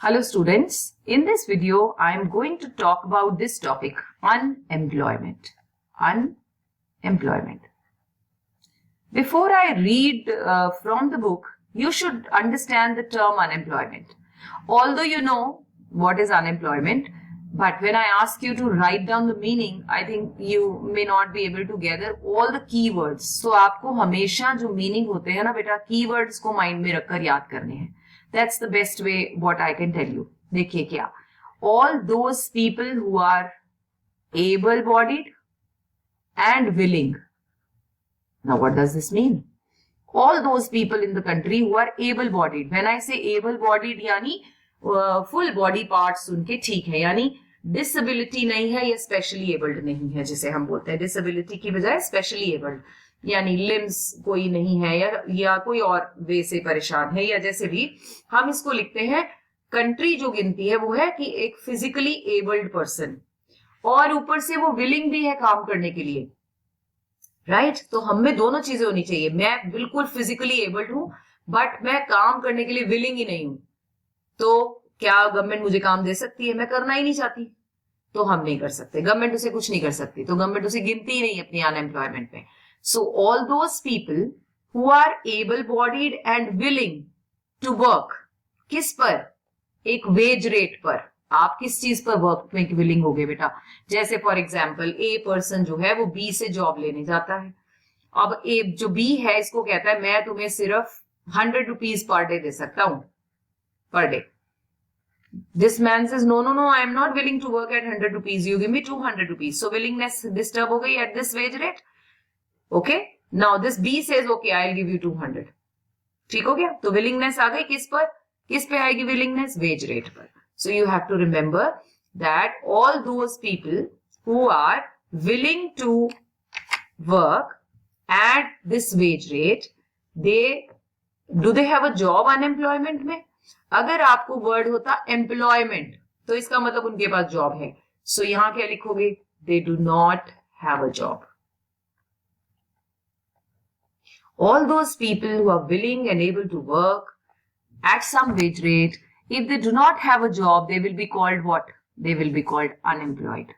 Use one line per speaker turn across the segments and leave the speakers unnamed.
Hello students, in this video I am going to talk about this topic, unemployment. Unemployment. Before I read from the book, you should understand the term unemployment. Although you know what is unemployment, but when I ask you to write down the meaning, I think you may not be able to gather all the keywords. So आपको हमेशा जो meaning होते हैं ना बेटा, keywords को mind में रखकर याद करने हैं. That's the best way what I can tell you. देखिए क्या, all those people who are able-bodied and willing. Now what does this mean? All those people in the country who are able-bodied. When I say able-bodied यानी full body parts उनके ठीक है, यानी disability नहीं है या specially abled नहीं है, जिसे हम बोलते हैं disability की बजाय specially abled, यानी लिम्स कोई नहीं है या कोई और वे से परेशान है, या जैसे भी हम इसको लिखते हैं. कंट्री जो गिनती है वो है कि एक फिजिकली एबल्ड पर्सन और ऊपर से वो विलिंग भी है काम करने के लिए, राइट? तो हम में दोनों चीजें होनी चाहिए. मैं बिल्कुल फिजिकली एबल्ड हूं बट मैं काम करने के लिए विलिंग ही नहीं हूं, तो क्या गवर्नमेंट मुझे काम दे सकती है? मैं करना ही नहीं चाहती तो हम नहीं कर सकते. गवर्नमेंट उसे कुछ नहीं कर सकती, तो गवर्नमेंट उसे गिनती ही नहीं अपनी अनएम्प्लॉयमेंट में. So all those people who are able-bodied and willing to work, किस पर? एक वेज रेट पर. आप किस चीज पर वर्क में विलिंग हो गए बेटा? जैसे फॉर एग्जाम्पल ए पर्सन जो है वो बी से जॉब लेने जाता है. अब ए जो बी है इसको कहता है मैं तुम्हें सिर्फ 100 रुपीज पर डे दे सकता हूं, per day. This man says no, I am not willing to work at 100 rupees. You give me 200 rupees. So willingness disturb हो गई at this wage rate. Okay, now this B says okay, I'll give you 200. ठीक हो गया? तो willingness आ गई किस पर? किस पे आएगी willingness? Wage rate पर. So you have to remember that all those people who are willing to work at this wage rate, do they have a job unemployment में? अगर आपको word होता employment तो इसका मतलब उनके पास job है. So यहाँ क्या लिखोगे? They do not have a job. All those people who are willing and able to work at some wage rate, if they do not have a job, they will be called what? They will be called unemployed.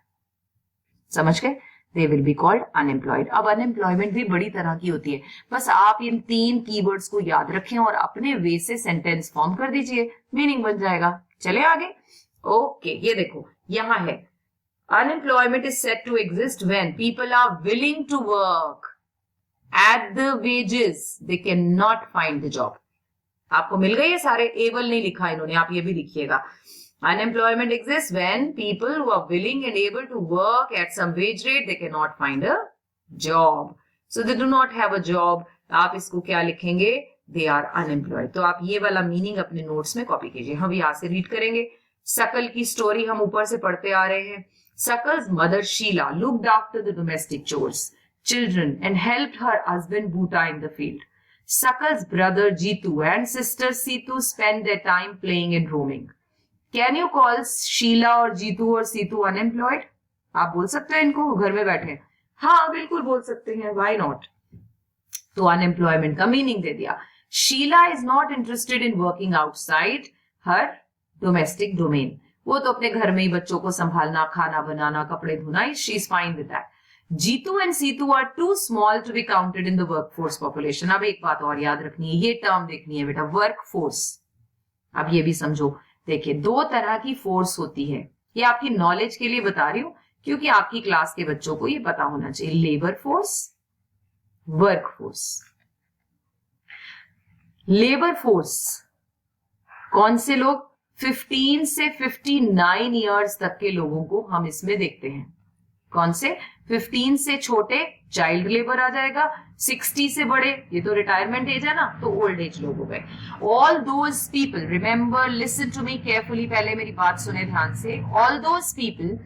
समझ गए? They will be called unemployed. अब unemployment भी बड़ी तरह की होती है. बस आप इन 3 keywords को याद रखें और अपने वे से सेंटेंस फॉर्म कर दीजिए, मीनिंग बन जाएगा. चले आगे. ओके, ये देखो यहाँ है. Unemployment is said to exist when people are willing to work at the wages they cannot find the job. आपको मिल गई है सारे. एबल नहीं लिखा इन्होंने, आप ये भी लिखिएगा. Unemployment exists when people who are willing and able to work at some wage rate they cannot find a job. So they do not have a job. आप इसको क्या लिखेंगे? They are unemployed. तो आप ये वाला मीनिंग अपने notes में कॉपी कीजिए. हम यहाँ से रीड करेंगे. सकल की स्टोरी हम ऊपर से पढ़ते आ रहे हैं. Sakal's mother Sheila looked after the domestic chores, children, and helped her husband Bhuta in the field. Sakal's brother Jitu and sister Situ spent their time playing and roaming. Can you call Sheila or Jitu or Situ unemployed? आप बोल सकते हैं इनको, घर में बैठे. हाँ बिल्कुल बोल सकते हैं. Why not? तो unemployment का मीनिंग दे दिया. Sheila is not interested in working outside her domestic domain. वो तो अपने घर में ही बच्चों को संभालना, खाना बनाना, कपड़े धोना, she is fine with that. Jitu and Situ are too small to be counted in the workforce population. अब एक बात और याद रखनी है, ये टर्म देखनी है बेटा, वर्कफोर्स. अब ये भी समझो. देखिए 2 तरह की फोर्स होती है. ये आपकी नॉलेज के लिए बता रही हूं क्योंकि आपकी क्लास के बच्चों को ये पता होना चाहिए. Labour force, workforce. Labour force कौन से लोग? 15 से 59 इयर्स तक के लोगों को हम इसमें देखते हैं. कौन से? 15 से छोटे चाइल्ड लेबर आ जाएगा, 60 से बड़े ये तो रिटायरमेंट एज है ना, तो ओल्ड एज लोग हो गए. All those people, remember, listen to me carefully, पहले मेरी बात सुने ध्यान से. All those people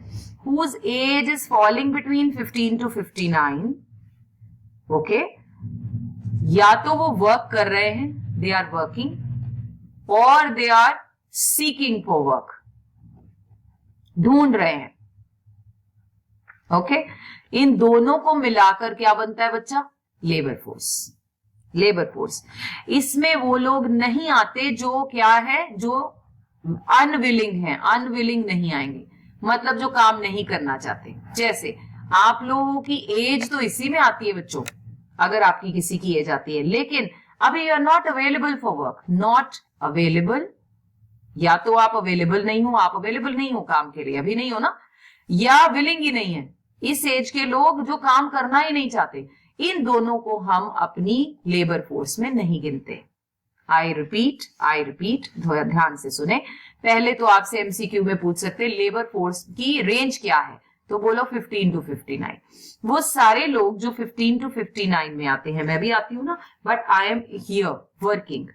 whose age is falling between 15 to 59, okay, या तो वो वर्क कर रहे हैं, दे आर वर्किंग, और they are seeking for work, ढूंढ रहे हैं. ओके, इन दोनों को मिलाकर क्या बनता है बच्चा? Labour force. लेबर फोर्स इसमें वो लोग नहीं आते जो क्या है, जो अनविलिंग हैं, अनविलिंग नहीं आएंगे, मतलब जो काम नहीं करना चाहते। जैसे आप लोगों की एज तो इसी में आती है बच्चों, अगर आपकी किसी की एज आती है, लेकिन अभी you are not available for work, not available, या तो आप अवेलेबल नहीं हो, आप अवेलेबल नहीं हो काम के लिए, अभी नहीं हो ना, या विलिंग ही नहीं है। इस एज के लोग जो काम करना ही नहीं चाहते, इन दोनों को हम अपनी लेबर फोर्स में नहीं गिनते। आई रिपीट, ध्यान से सुने। पहले तो आपसे एमसीक्यू में पूछ सकते हैं लेबर फोर्स की रेंज क्या है, तो बोलो 15 to 59। वो सारे लोग जो 15 to 59 में आते हैं, मैं भी आती हूँ ना, but I am here working.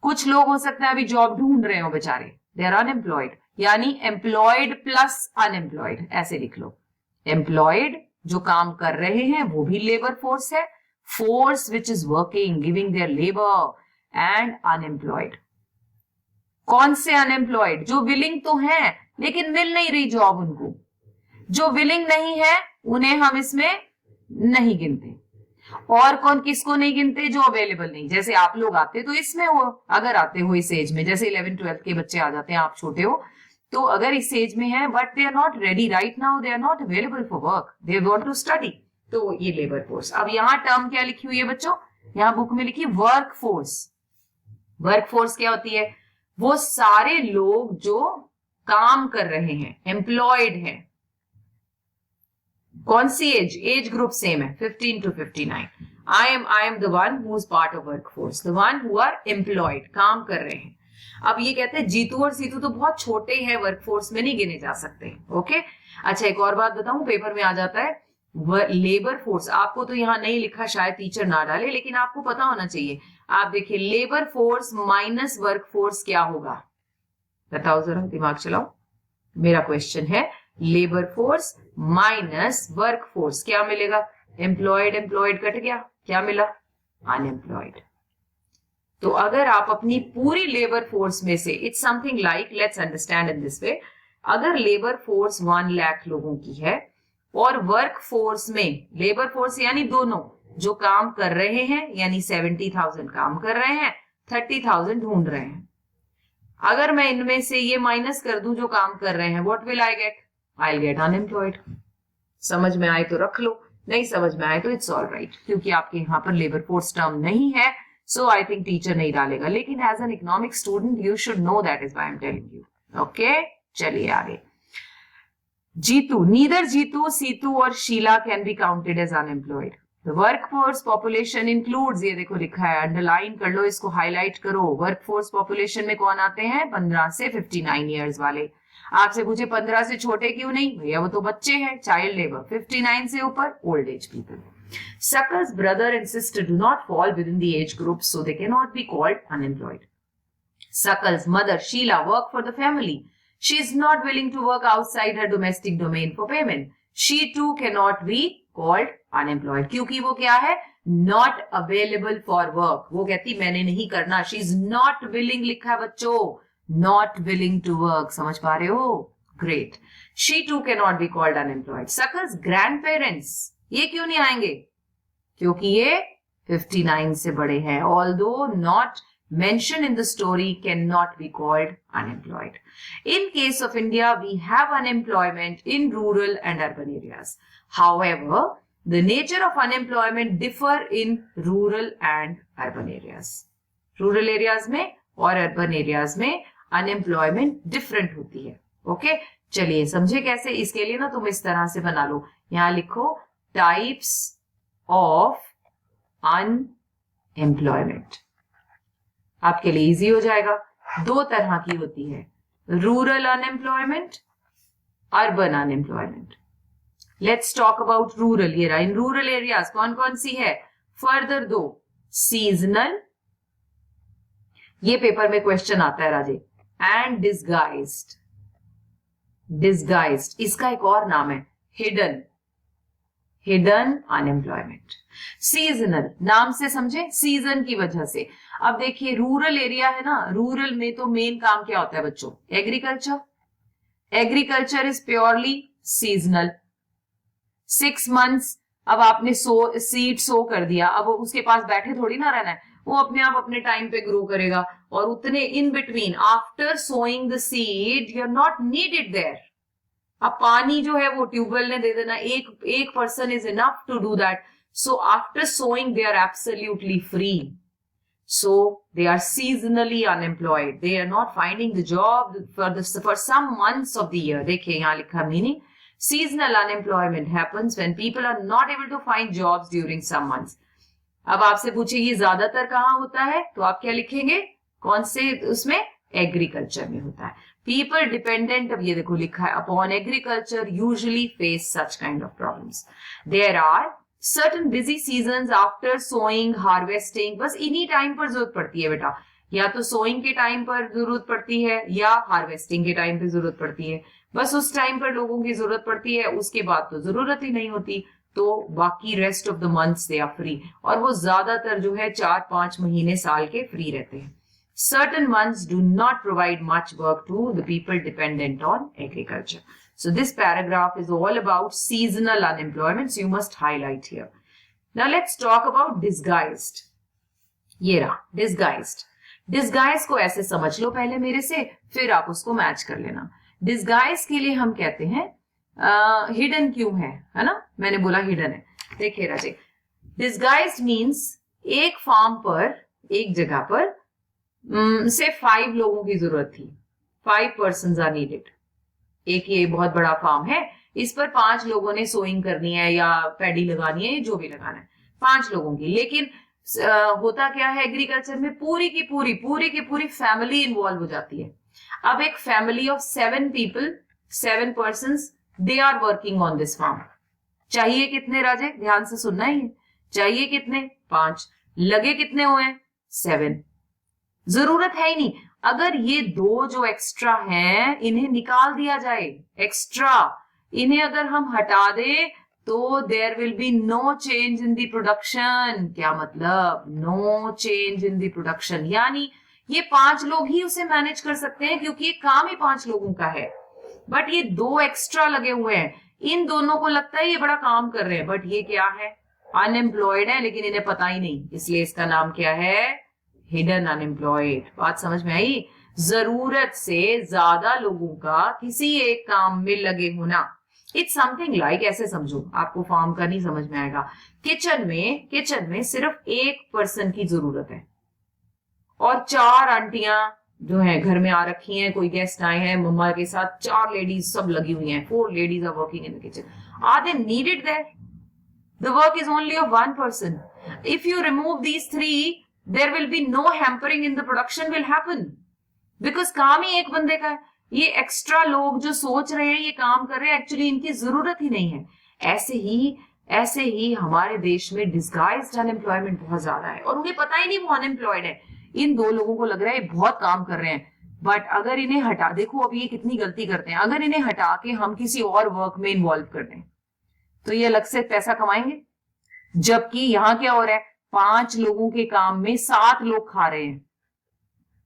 कुछ लोग हो सकता है अभी जॉब ढूंढ रहे हो बेचारे, दे आर अनएम्प्लॉयड, यानी एम्प्लॉयड प्लस अनएम्प्लॉयड, ऐसे लिख लो। एम्प्लॉयड जो काम कर रहे हैं वो भी लेबर फोर्स है, force which is working giving their labour, and unemployed. कौन से अनएम्प्लॉयड? जो विलिंग तो हैं लेकिन मिल नहीं रही जॉब उनको, जो विलिंग नहीं है उन्हें हम इसमें नहीं गिनते। और कौन किसको नहीं गिनते? जो अवेलेबल नहीं। जैसे आप लोग आते तो इसमें हो, अगर आते हो इस एज में, जैसे 11th-12th के बच्चे आ जाते हैं, आप छोटे हो तो अगर इस एज में है, but they are not ready right now, they are not available for work, they want to study, तो ये लेबर फोर्स। अब यहाँ टर्म क्या लिखी हुई है बच्चों? यहाँ बुक में लिखी वर्क फोर्स। वर्क फोर्स क्या होती है? वो सारे लोग जो काम कर रहे हैं, एम्प्लॉयड हैं। कौन सी एज? एज ग्रुप सेम है, 15 to 59। I am the one who is part of workforce, the one who are employed, काम कर रहे हैं। अब ये कहते हैं जीतू और सीतू तो बहुत छोटे हैं, वर्कफोर्स में नहीं गिने जा सकते। ओके, अच्छा एक और बात बताऊं, पेपर में आ जाता है लेबर फोर्स, आपको तो यहाँ नहीं लिखा, शायद टीचर ना डाले, लेकिन आपको पता होना चाहिए। आप देखिए labour force minus work force क्या होगा, बताओ जरा, दिमाग चलाओ। मेरा क्वेश्चन है labour force minus work force क्या मिलेगा? एम्प्लॉयड एम्प्लॉयड कट गया, क्या मिला? अनएम्प्लॉयड। तो अगर आप अपनी पूरी लेबर फोर्स में से, it's something like, let's understand in this way, अगर लेबर फोर्स 1 लाख लोगों की है और वर्क फोर्स में, लेबर फोर्स यानी दोनों जो काम कर रहे हैं, यानी 70,000 काम कर रहे हैं, 30,000 ढूंढ रहे हैं, अगर मैं इनमें से ये माइनस कर दूं जो काम कर रहे हैं, what will I get? I get unemployed. समझ में आए तो रख लो, नहीं समझ में आए तो इट्स ऑल राइट, क्योंकि आपके यहाँ पर लेबर फोर्स टर्म नहीं है, सो आई थिंक टीचर नहीं डालेगा, लेकिन as an economic student you should know, that is why I am telling you. Okay, चलिए आगे। जीतू, नीदर जीतू, सीतू और Sheela can be counted as unemployed. The workforce population includes, ये देखो लिखा है, अंडरलाइन कर लो, इसको हाईलाइट करो। वर्कफोर्स पॉपुलेशन में कौन आते हैं? 15 से 59 ईयर्स वाले। आपसे पूछे 15 से छोटे क्यों नहीं? भैया वो तो बच्चे हैं, चाइल्ड लेबर। 59 से ऊपर old age people. Suckers brother and sister do not fall within the age group, so they cannot be called unemployed. Suckers mother Sheila work for the family. She is not willing to work outside her domestic domain for payment. She too cannot be called unemployed, क्योंकि वो क्या है? Not available for work. वो कहती मैंने नहीं करना, she is not willing लिखा है बच्चों, not willing to work, समझ पा रहे हो? Great. She too cannot be called unemployed. Suckers grandparents, ये क्यों नहीं आएंगे? क्योंकि ये 59 से बड़े हैं, although not mentioned in the story, cannot be called unemployed. In case of India, we have unemployment in rural and urban areas. However, the nature of unemployment differ in rural and urban areas. Rural areas में और urban areas में unemployment different होती है। Okay, चलिए समझे कैसे? इसके लिए ना तुम इस तरह से बना लो, यहां लिखो टाइप्स ऑफ अनएम्प्लॉयमेंट, आपके लिए इजी हो जाएगा। 2 तरह की होती है, rural unemployment, urban unemployment. Let's talk about rural. ये रहा, इन रूरल एरियाज कौन कौन सी है? फर्दर 2 सीजनल, ये पेपर में क्वेश्चन आता है राजे, एंड डिसगाइज्ड। डिसगाइज्ड इसका एक और नाम है हिडन, हिडन अनएम्प्लॉयमेंट। सीजनल नाम से समझे, सीजन की वजह से। अब देखिए रूरल एरिया है ना, रूरल में तो मेन काम क्या होता है बच्चों? Agriculture. Agriculture is purely seasonal. 6 months, अब आपने सीड सो कर दिया, अब उसके पास बैठे थोड़ी ना रहना है, वो अपने आप अपने टाइम पे ग्रो करेगा, और उतने in between after sowing the seed you are not needed there. अब पानी जो है वो ट्यूबवेल ने दे देना, एक person is enough to do that. So after sowing they are absolutely free. So they are seasonally unemployed. They are not finding the job for some months of the year. देखिए यहाँ लिखा meaning, seasonal unemployment happens when people are not able to find jobs during some months. अब आपसे पूछेगी ज्यादातर कहाँ होता है, तो आप क्या लिखेंगे, कौन से उसमें, एग्रीकल्चर में होता है। People dependent, अब ये देखो लिखा है, upon agriculture usually face such kind of problems. There are certain busy seasons after sowing, harvesting, बस इन्हीं टाइम पर जरूरत पड़ती है बेटा, या तो सोइंग के टाइम पर जरूरत पड़ती है या हार्वेस्टिंग के टाइम पे जरूरत पड़ती है। बस उस टाइम पर लोगों की जरूरत पड़ती है, उसके बाद तो जरूरत ही नहीं होती। तो बाकी rest of the months they are free, और वो ज्यादातर जो है 4-5 महीने साल के फ्री रहते हैं। Certain months do not provide much work to the people dependent on agriculture. So this paragraph is all about seasonal unemployment. So you must highlight here. Now let's talk about disguised. ये रहा disguised. Disguise को ऐसे समझ लो पहले मेरे से, फिर आप उसको मैच कर लेना। Disguise के लिए हम कहते हैं hidden क्यों है ना, मैंने बोला hidden है। देखिए राजे, disguised means एक फार्म पर, एक जगह पर से 5 लोगों की जरूरत थी, 5 persons are needed। एक ये बहुत बड़ा फार्म है, इस पर 5 लोगों ने सोइंग करनी है या पैडी लगानी है, जो भी लगाना है, 5 लोगों की। लेकिन होता क्या है एग्रीकल्चर में, पूरी की पूरी फैमिली इन्वॉल्व हो जाती है। अब एक family of 7 people, 7 persons, they are working on this farm. चाहिए कितने राजे, ध्यान से सुनना ही है, चाहिए कितने, 5, लगे कितने हुए, 7। जरूरत है ही नहीं। अगर ये 2 जो एक्स्ट्रा हैं इन्हें निकाल दिया जाए, एक्स्ट्रा इन्हें अगर हम हटा दे, तो there will be no change in the production. क्या मतलब, no change in the production, यानी ये 5 लोग ही उसे मैनेज कर सकते हैं, क्योंकि ये काम ही 5 लोगों का है। बट ये 2 एक्स्ट्रा लगे हुए हैं, इन दोनों को लगता है ये बड़ा काम कर रहे हैं, बट ये क्या है, अनएम्प्लॉयड है, लेकिन इन्हें पता ही नहीं, इसलिए इसका नाम क्या है, हिडन अनएम्प्लॉयड। बात समझ में आई। जरूरत से ज्यादा लोगों का किसी एक काम में लगे होना, इट्स समथिंग लाइक, ऐसे समझो, आपको फार्म का नहीं समझ में आएगा। किचन में सिर्फ एक पर्सन की जरूरत है, और 4 आंटियां जो हैं घर में आ रखी हैं, कोई गेस्ट आए हैं मम्मा के साथ, 4 लेडीज सब लगी हुई हैं, 4 ladies are working in the kitchen. Are they needed there? The work is only of 1 person. If you remove these 3, there will be no hampering in the production will happen, because काम ही एक बंदे का है। ये extra लोग जो सोच रहे हैं ये काम कर रहे हैं, एक्चुअली इनकी जरूरत ही नहीं है। ऐसे ही हमारे देश में डिस्गाइज्ड अनएम्प्लॉयमेंट बहुत ज्यादा है, और उन्हें पता ही नहीं वो अनएम्प्लॉयड है। इन 2 लोगों को लग रहा है ये बहुत काम कर रहे हैं, बट अगर इन्हें हटा, देखो अभी ये कितनी गलती करते हैं, अगर इन्हें हटा के हम किसी और वर्क में इन्वॉल्व कर दें, तो ये अलग से पैसा कमाएंगे। जबकि यहाँ क्या हो रहा है, 5 लोगों के काम में 7 लोग खा रहे हैं।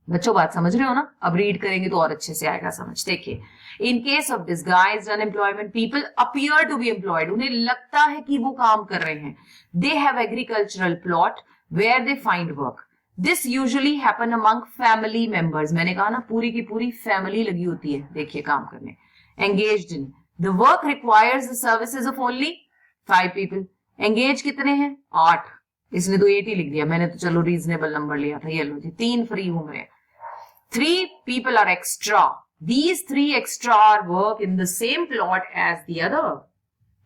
बच्चों बात समझ रहे हो ना? अब रीड करेंगे तो और अच्छे से आएगा समझ। देखिए, in case of disguised unemployment, people appear to be employed, उन्हें लगता है कि वो काम कर रहे हैं। They have agricultural plot where they find work. This usually happen among family members. मैंने कहा ना, पूरी की पूरी फैमिली लगी होती है, देखिए काम करने। Engaged in the work requires the services of only 5 people. Engage कितने हैं? 8। इसने तो 8 ही लिख दिया, मैंने तो चलो रीजनेबल नंबर लिया था। ये लो जी, 3 फ्री घूम रहे हैं। 3 people are extra. These 3 extra work in the same plot as the other.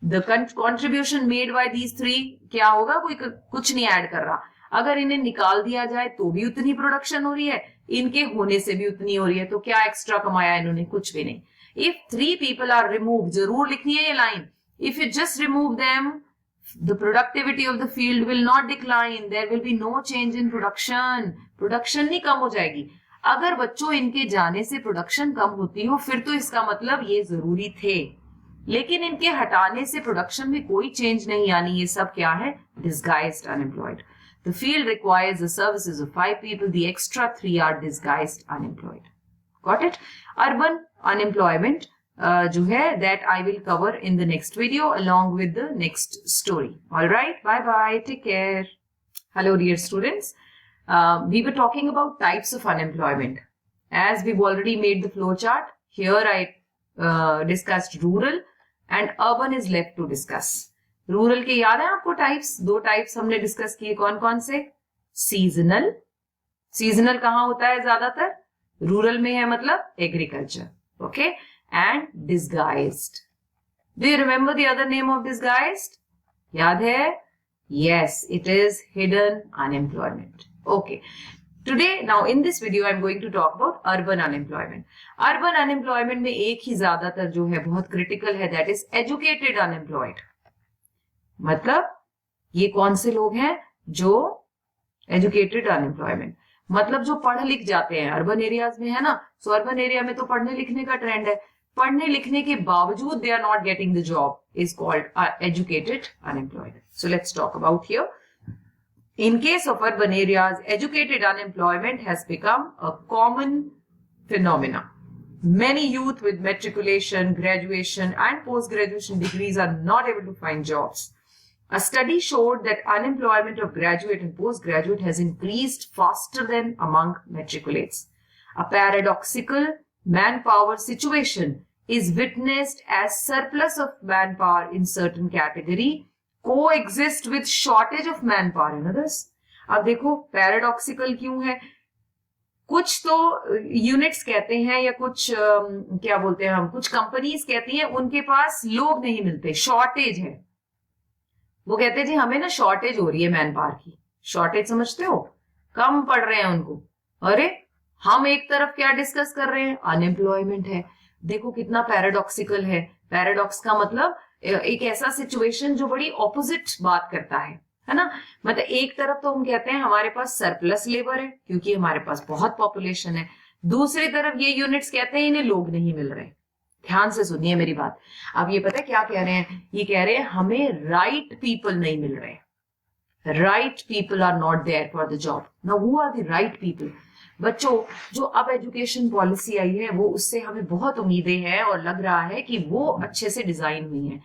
The contribution made by these 3 क्या होगा? कोई कुछ नहीं ऐड कर रहा। अगर इन्हें निकाल दिया जाए तो भी उतनी प्रोडक्शन हो रही है, इनके होने से भी उतनी हो रही है, तो क्या एक्स्ट्रा कमाया इन्होंने? कुछ भी नहीं। If 3 people are removed, जरूर लिखनी है ये line. If you just remove them, the productivity of the field will not decline. There will be no change in production. Production नहीं कम हो जाएगी। अगर बच्चों इनके जाने से प्रोडक्शन कम होती हो, फिर तो इसका मतलब ये जरूरी थे, लेकिन इनके हटाने से प्रोडक्शन में कोई चेंज नहीं, यानी ये सब क्या है? Disguised unemployed. The field requires the services of 5 people. The extra 3 are disguised unemployed. Got it? Urban unemployment जो है that I will cover in the next video along with the next story. All right, bye bye, take care. Hello dear students. We were talking about types of unemployment. As we've already made the flow chart, here I discussed rural and urban is left to discuss. Rural के याद है आपको types? 2 types हमने discuss किए, कौन कौन से? Seasonal, seasonal कहाँ होता है ज्यादातर? रूरल में है, मतलब agriculture, okay, and disguised. Do you remember the other name of disguised? याद है? Yes, it is hidden unemployment. Okay, today now in this video I'm going to talk about urban unemployment. Urban unemployment में एक ही ज्यादातर जो है बहुत critical है, that is educated unemployed. मतलब ये कौन से लोग हैं? जो educated unemployment, मतलब जो पढ़ लिख जाते हैं. अर्बन एरियाज में है ना, सो अर्बन एरिया में तो पढ़ने लिखने का ट्रेंड है, पढ़ने लिखने के बावजूद they are not getting the job is called educated unemployed. So let's talk about here. In case of urban areas, educated unemployment has become a common phenomenon. Many youth with matriculation, graduation and post-graduation degrees are not able to find jobs. A study showed that unemployment of graduate and postgraduate has increased faster than among matriculates. A paradoxical manpower situation is witnessed as surplus of manpower in certain category coexist with shortage of manpower in others. अब देखो paradoxical क्यों है? कुछ तो units कहते हैं या कुछ क्या बोलते हैं हम, कुछ कंपनीज कहती हैं उनके पास लोग नहीं मिलते, शॉर्टेज है. वो कहते हैं जी हमें ना शॉर्टेज हो रही है मैनपावर की. शॉर्टेज समझते हो? कम पड़ रहे हैं उनको. अरे हम एक तरफ क्या डिस्कस कर रहे हैं? अनएम्प्लॉयमेंट है. देखो कितना पैराडॉक्सिकल है. पैराडॉक्स का मतलब एक ऐसा सिचुएशन जो बड़ी ऑपोजिट बात करता है ना. मतलब एक तरफ तो हम कहते हैं हमारे पास सरप्लस लेबर है क्योंकि हमारे पास बहुत पॉपुलेशन है, दूसरी तरफ ये यूनिट्स कहते हैं इन्हें लोग नहीं मिल रहे. ध्यान से सुनिए मेरी बात. अब ये पता है क्या कह रहे हैं? ये कह रहे हैं हमें राइट पीपल नहीं मिल रहे. Right people are not there for the job. Now who are the right people? बच्चों, जो अब एजुकेशन पॉलिसी आई है वो उससे हमें बहुत उम्मीदें हैं और लग रहा है कि वो अच्छे से डिजाइन हुई है.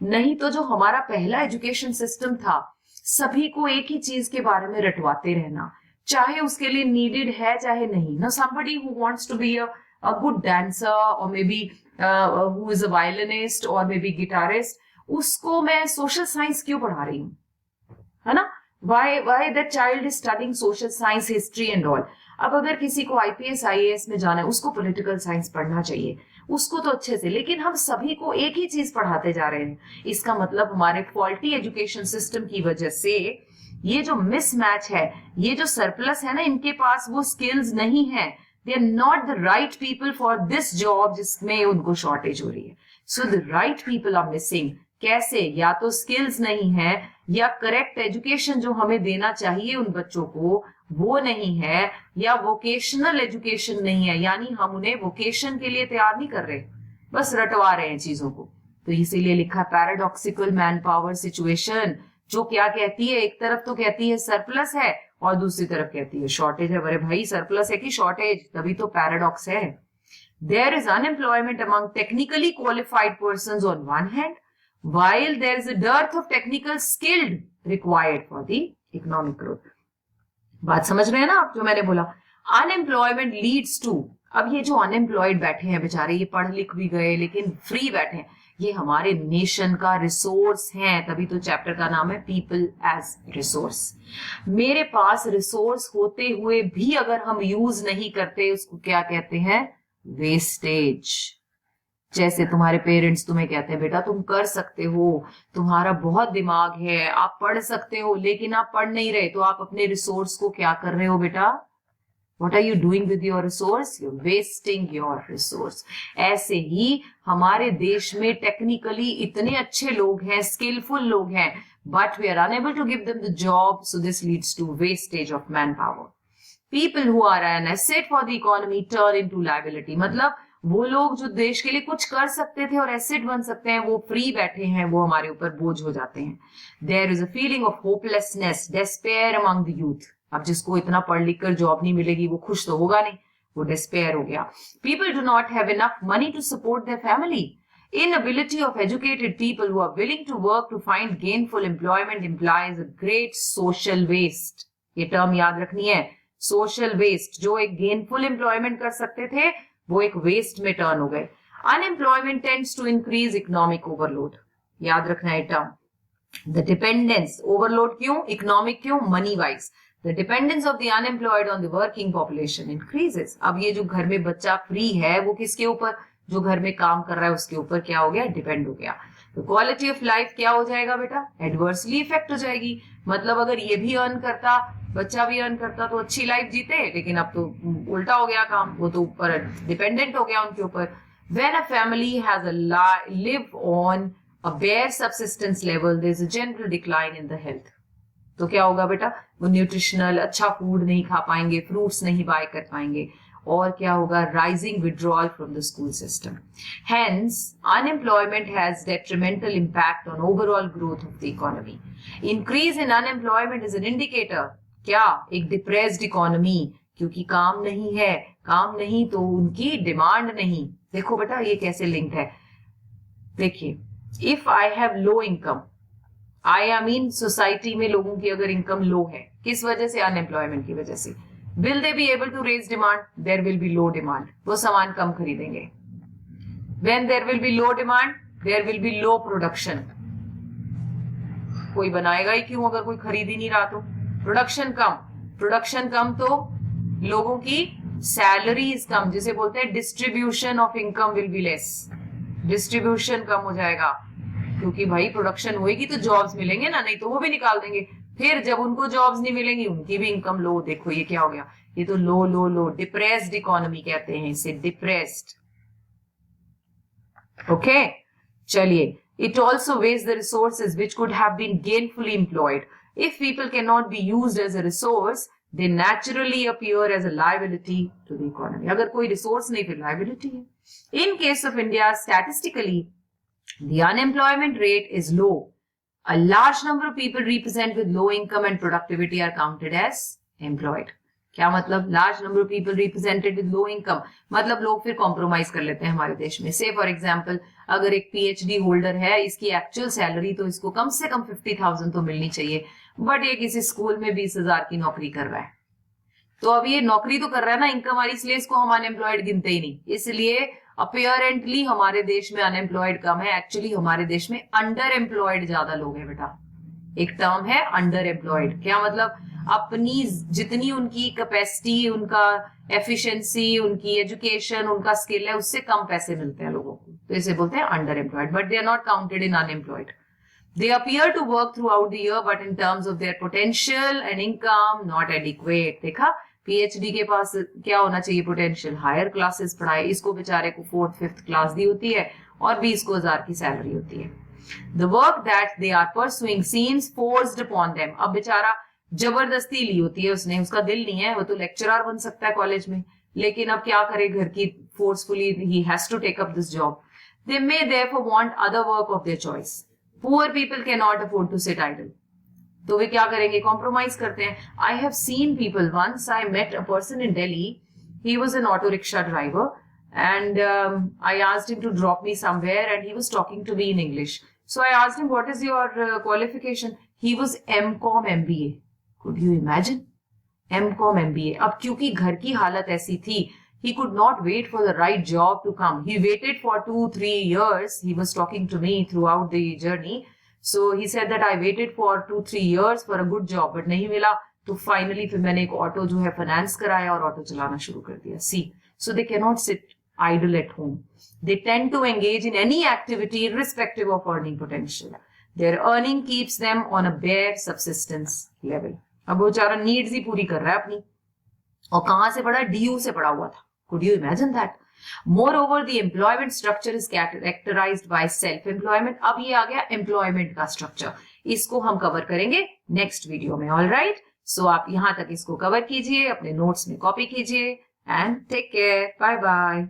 नहीं तो जो हमारा पहला एजुकेशन सिस्टम था, सभी को एक ही चीज के बारे में रटवाते रहना, चाहे उसके लिए नीडेड है चाहे नहीं. ना somebody who wants to be a good dancer or maybe who is a violinist or maybe guitarist, उसको मैं सोशल साइंस क्यों पढ़ा रही हूँ, है ना? why that child is studying social science, history and all. अब अगर किसी को आईपीएस आईएएस में जाना है, उसको पॉलिटिकल साइंस पढ़ना चाहिए, उसको तो अच्छे से, लेकिन हम सभी को एक ही चीज पढ़ाते जा रहे हैं. इसका मतलब हमारे फॉल्टी एजुकेशन सिस्टम की वजह से ये जो मिसमैच है, ये जो सरप्लस है ना, इनके पास वो स्किल्स नहीं है. They are not the right people for this job जिसमें उनको शॉर्टेज हो रही है. So the right people are missing. कैसे? या तो स्किल्स नहीं है या करेक्ट एजुकेशन जो हमें देना चाहिए उन बच्चों को वो नहीं है, या वोकेशनल एजुकेशन नहीं है, यानी हम उन्हें वोकेशन के लिए तैयार नहीं कर रहे, बस रटवा रहे हैं चीजों को. तो इसीलिए लिखा पैराडॉक्सिकल मैन पावर सिचुएशन, जो क्या कहती है? एक तरफ तो कहती है सरप्लस है और दूसरी तरफ कहती है शॉर्टेज है. अरे भाई सरप्लस है कि शॉर्टेज? तभी तो पैराडॉक्स है. There is unemployment among technically qualified persons on one hand, while there is a dearth of technical skilled required for the economic growth. बात समझ रहे हैं ना आप जो मैंने बोला? अनएम्प्लॉयमेंट लीड्स टू, अब ये जो अनएम्प्लॉयड बैठे हैं बेचारे, ये पढ़ लिख भी गए लेकिन फ्री बैठे हैं, ये हमारे नेशन का रिसोर्स हैं. तभी तो चैप्टर का नाम है पीपल एज रिसोर्स. मेरे पास रिसोर्स होते हुए भी अगर हम यूज नहीं करते, उसको क्या कहते हैं? वेस्टेज. जैसे तुम्हारे पेरेंट्स तुम्हें कहते हैं बेटा तुम कर सकते हो, तुम्हारा बहुत दिमाग है, आप पढ़ सकते हो, लेकिन आप पढ़ नहीं रहे, तो आप अपने रिसोर्स को क्या कर रहे हो बेटा? What are you doing with your resource? You're wasting your resource. ऐसे ही हमारे देश में टेक्निकली इतने अच्छे लोग हैं, स्किलफुल लोग हैं, but we are unable to give them the job, so this leads to wastage of manpower. People who are an asset for the economy turn into liability. मतलब वो लोग जो देश के लिए कुछ कर सकते थे और एसेट बन सकते हैं, वो फ्री बैठे हैं, वो हमारे ऊपर बोझ हो जाते हैं. There is a feeling of hopelessness, despair among the youth. अब जिसको इतना पढ़ लिख कर जॉब नहीं मिलेगी वो खुश तो होगा नहीं, वो डिस्पेयर हो गया. People do not have enough money to support their family. Inability of educated people who are willing to work to find gainful employment implies a great social waste. ये टर्म याद रखनी है। सोशल वेस्ट, जो एक gainful employment कर सकते थे वो एक वेस्ट में टर्न हो गए। Unemployment tends to increase economic overload, याद रखना है टर्म। द डिपेंडेंस, ओवरलोड क्यों, इकोनॉमिक क्यों, money wise. The dependence of the unemployed on the working population increases. अब ये जो घर में बच्चा फ्री है वो किसके ऊपर, जो घर में काम कर रहा है उसके ऊपर क्या हो गया, डिपेंड हो गया। तो क्वालिटी ऑफ लाइफ क्या हो जाएगा बेटा, एडवर्सली इफेक्ट हो जाएगी। मतलब अगर ये भी अर्न करता, बच्चा भी अर्न करता तो अच्छी लाइफ जीते, लेकिन अब तो उल्टा हो गया काम, वो तो ऊपर डिपेंडेंट हो गया उनके ऊपर। When a family has live on a bare subsistence level, there is a general decline in the health. तो क्या होगा बेटा, वो न्यूट्रिशनल अच्छा फूड नहीं खा पाएंगे, फ्रूट्स नहीं बाय कर पाएंगे, और क्या होगा, rising withdrawal from the school system. Hence, unemployment has detrimental impact on overall growth of the economy. Increase in unemployment is an indicator, क्या, एक डिप्रेस्ड इकोनॉमी, क्योंकि काम नहीं है, काम नहीं तो उनकी डिमांड नहीं। देखो बेटा ये कैसे लिंक्ड है, देखिए, if I have low income, I mean society में लोगों की अगर इनकम लो है, किस वजह से, अनएम्प्लॉयमेंट की वजह से, will they be able to raise demand, there will be low demand, वो सामान कम खरीदेंगे। When there will be low demand, there will be low production, कोई बनाएगा ही क्यों अगर कोई खरीद ही नहीं रहा तो। प्रोडक्शन कम तो लोगों की सैलरीज कम, जिसे बोलते हैं distribution of income will be less, distribution कम हो जाएगा, क्योंकि भाई प्रोडक्शन होएगी तो जॉब्स मिलेंगे ना, नहीं तो वो भी निकाल देंगे। फिर जब उनको जॉब्स नहीं मिलेंगी उनकी भी इनकम लो। देखो ये क्या हो गया, ये तो लो लो लो, डिप्रेस्ड इकोनॉमी कहते हैं इसे, डिप्रेस्ड। ओके, चलिए, it also waste the resources which could have been gainfully employed. If people can not be used as a resource, they naturally appear as a liability to the economy. अगर कोई resource नहीं फिर liability है। In case of India, statistically, the unemployment rate is low. A large number of people represent with low income and productivity are counted as employed. क्या मतलब, large number of people represented with low income, मतलब लोग फिर compromise कर लेते हैं हमारे देश में। से फॉर एग्जाम्पल, अगर एक PhD होल्डर है, इसकी एक्चुअल सैलरी तो इसको कम से कम 50,000 तो मिलनी चाहिए, बट ये किसी स्कूल में 20,000 की नौकरी कर रहा है, तो अब ये नौकरी तो कर रहा है ना, इनकम आ रही, इसलिए इसको हम अनएम्प्लॉयड गिनते ही नहीं। इसलिए अपियरेंटली हमारे देश में अनएम्प्लॉयड कम है, एक्चुअली हमारे देश में अंडर एम्प्लॉयड ज्यादा लोग हैं बेटा। एक टर्म है अंडर एम्प्लॉयड, क्या मतलब, अपनी जितनी उनकी कैपेसिटी, उनका एफिशिएंसी, उनकी एजुकेशन, उनका स्किल है, उससे कम पैसे मिलते हैं लोगों को, तो इसे बोलते हैं under employed, but they are not counted in unemployed. They appear to work throughout the year, but in terms of their potential and income, not adequate. देखा, PhD के पास क्या होना चाहिए, पोटेंशियल, हायर क्लासेस पढ़ाए, इसको बेचारे को 4th 5th क्लास दी होती है और 20,000 की सैलरी होती है। The work that they are pursuing seems forced upon them. अब बेचारा जबरदस्ती ली होती है उसने, उसका दिल नहीं है, वो तो लेक्चरर बन सकता है कॉलेज में, लेकिन अब क्या करे, घर की forcefully he has to take up this job. They may therefore want other work of their choice. Poor people cannot afford to sit idle. तो वे क्या करेंगे, कॉम्प्रोमाइज करते हैं। I have seen people. Once I met a person in Delhi. He was an auto rickshaw driver, and I asked him to drop me somewhere, and he was talking to me in English. So I asked him, "What is your qualification?" He was M.Com MBA. Could you imagine? M.Com MBA. अब क्योंकि घर की हालत ऐसी थी, he could not wait for the right job to come. He waited for 2-3 years. He was talking to me throughout the journey. So he said that I waited for 2-3 years for a good job, but नहीं मिला, तो finally फिर मैंने एक auto जो है finance कराया और ऑटो चलाना शुरू कर दिया। See, so they cannot sit idle at home. They tend to engage in any activity irrespective of earning potential. Their earning keeps them on a bare subsistence level. अब वो बेचारा needs ही पूरी कर रहा है अपनी, और कहां से पढ़ा, DU से पढ़ा हुआ था। Could you imagine that? Moreover, the employment structure is characterized by self-employment. अब ये आ गया employment का structure. इसको हम कवर करेंगे नेक्स्ट वीडियो में। ऑल राइट, सो आप यहां तक इसको कवर कीजिए, अपने नोट्स में कॉपी कीजिए, and take care, bye bye.